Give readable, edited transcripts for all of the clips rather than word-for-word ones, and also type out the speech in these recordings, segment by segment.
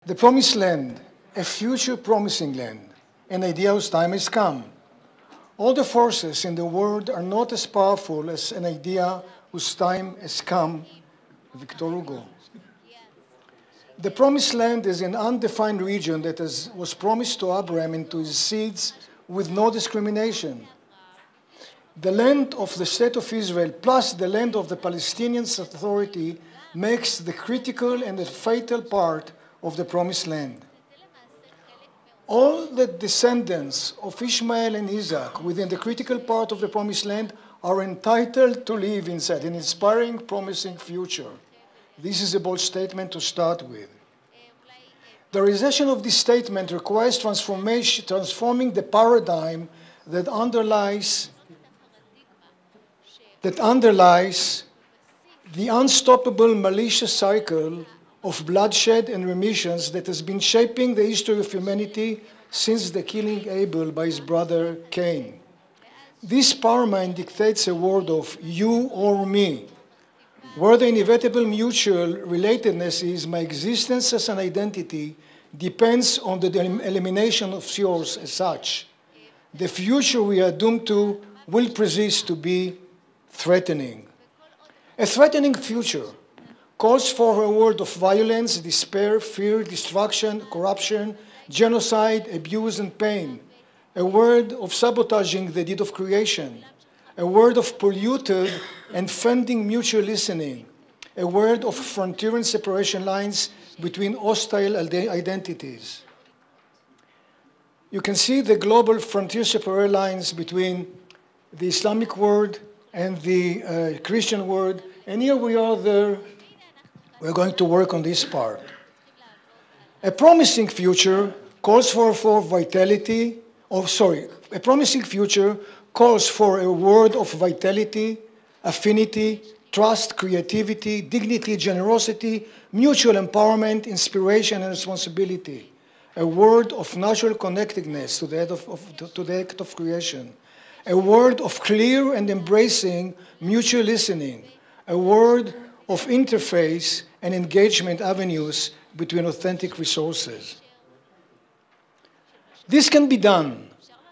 The promised land, a future promising land, an idea whose time has come. All the forces in the world are not as powerful as an idea whose time has come, Victor Hugo. The promised land is an undefined region that was promised to Abraham and to his seeds with no discrimination. The land of the State of Israel plus the land of the Palestinian Authority makes the critical and the fatal part of the promised land. All the descendants of Ishmael and Isaac within the critical part of the promised land are entitled to live inside an inspiring, promising future. This is a bold statement to start with. The realization of this statement requires transforming the paradigm that underlies the unstoppable malicious cycle of bloodshed and remissions that has been shaping the history of humanity since the killing Abel by his brother Cain. This paradigm dictates a world of you or me, where the inevitable mutual relatedness is my existence as an identity depends on the elimination of yours as such. The future we are doomed to will persist to be threatening. A threatening future calls for a world of violence, despair, fear, destruction, corruption, genocide, abuse, and pain. A world of sabotaging the deed of creation. A world of polluted and funding mutual listening. A world of frontier and separation lines between hostile identities. You can see the global frontier separation lines between the Islamic world and the Christian world, and here we are there. We're going to work on this part. A promising future calls for vitality, a promising future calls for a world of vitality, affinity, trust, creativity, dignity, generosity, mutual empowerment, inspiration, and responsibility. A world of natural connectedness to the act of creation. A world of clear and embracing mutual listening. A world of interface and engagement avenues between authentic resources. This can be done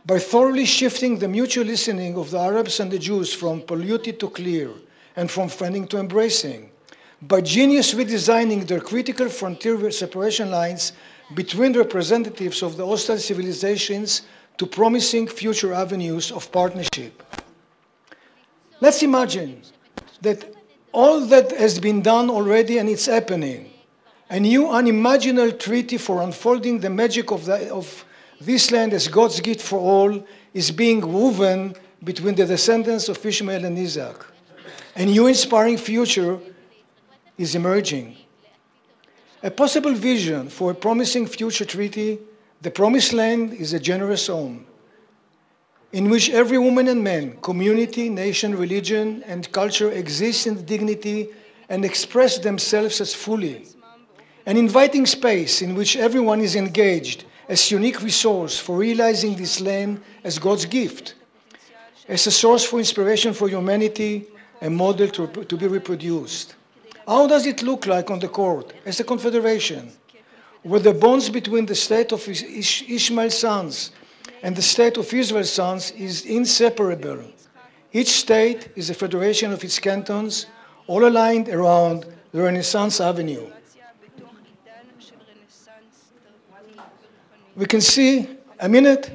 by thoroughly shifting the mutual listening of the Arabs and the Jews from polluted to clear and from friending to embracing, by genius redesigning their critical frontier separation lines between representatives of the hostile civilizations to promising future avenues of partnership. Let's imagine that all that has been done already and it's happening. A new unimaginable treaty for unfolding the magic of this land as God's gift for all is being woven between the descendants of Ishmael and Isaac. A new inspiring future is emerging. A possible vision for a promising future treaty, the promised land is a generous home in which every woman and man, community, nation, religion, and culture exist in dignity and express themselves as fully. An inviting space in which everyone is engaged as unique resource for realizing this land as God's gift, as a source for inspiration for humanity, a model to be reproduced. How does it look like on the court? As a confederation, where the bonds between the state of Ishmael's sons and the state of Israel's sons is inseparable. Each state is a federation of its cantons, all aligned around the Renaissance Avenue. We can see a minute,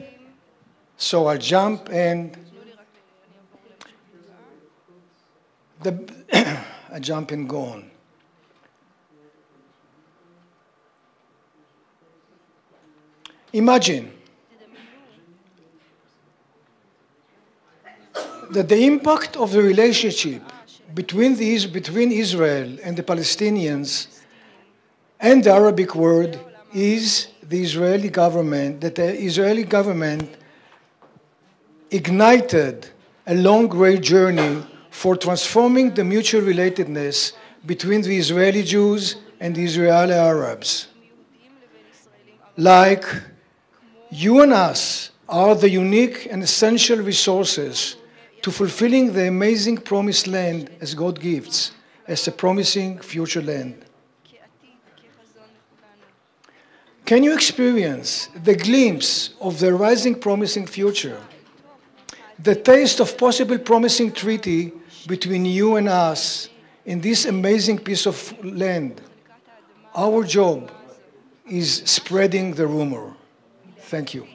so I'll jump and I jump and go on. Imagine that the impact of the relationship between Israel and the Palestinians and the Arabic world is the Israeli government, that the Israeli government ignited a long, great journey for transforming the mutual relatedness between the Israeli Jews and the Israeli Arabs. Like you and us are the unique and essential resources to fulfilling the amazing promised land as God gives, as a promising future land. Can you experience the glimpse of the rising promising future? The taste of possible promising treaty between you and us in this amazing piece of land. Our job is spreading the rumor. Thank you.